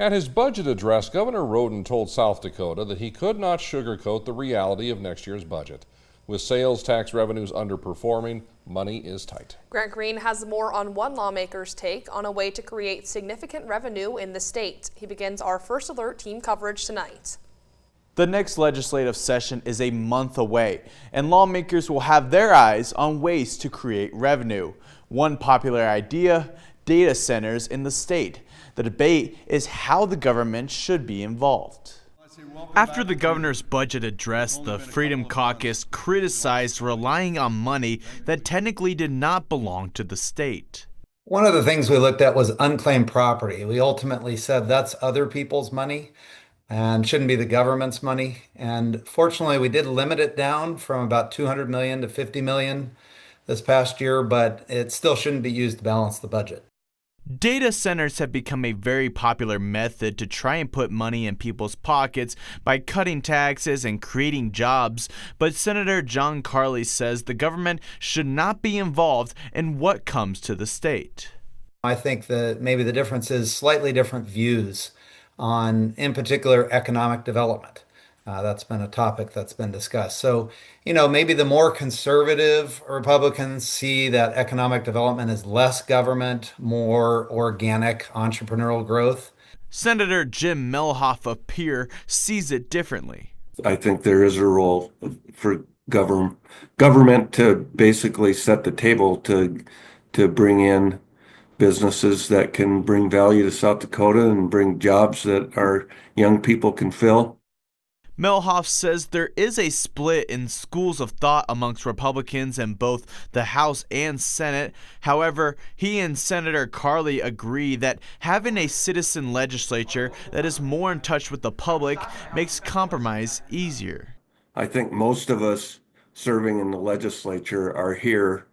At his budget address, Governor Roden told South Dakota that he could not sugarcoat the reality of next year's budget. With sales tax revenues underperforming, money is tight. Grant Green has more on one lawmaker's take on a way to create significant revenue in the state. He begins our First Alert team coverage tonight. The next legislative session is a month away, and lawmakers will have their eyes on ways to create revenue. One popular idea, data centers in the state. The debate is how the government should be involved. After the governor's budget address, the Freedom Caucus criticized relying on money that technically did not belong to the state. One of the things we looked at was unclaimed property. We ultimately said that's other people's money and shouldn't be the government's money. And fortunately, we did limit it down from about 200 million to 50 million this past year, but it still shouldn't be used to balance the budget. Data centers have become a very popular method to try and put money in people's pockets by cutting taxes and creating jobs, but Senator John Carley says the government should not be involved in what comes to the state. I think that maybe the difference is slightly different views on, in particular, economic development. That's been a topic that's been discussed. So, maybe the more conservative Republicans see that economic development is less government, more organic entrepreneurial growth. Senator Jim Melhoff of Pierre sees it differently. I think there is a role for government to basically set the table to bring in businesses that can bring value to South Dakota and bring jobs that our young people can fill. Melhoff says there is a split in schools of thought amongst Republicans in both the House and Senate. However, he and Senator Carley agree that having a citizen legislature that is more in touch with the public makes compromise easier. I think most of us serving in the legislature are here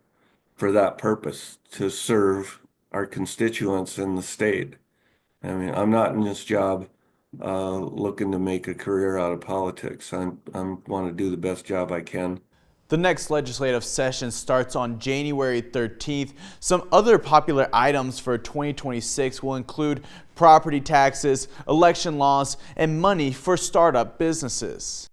for that purpose, to serve our constituents in the state. I mean, I'm not in this job looking to make a career out of politics. I want to do the best job I can. The next legislative session starts on January 13th. Some other popular items for 2026 will include property taxes, election laws, and money for startup businesses.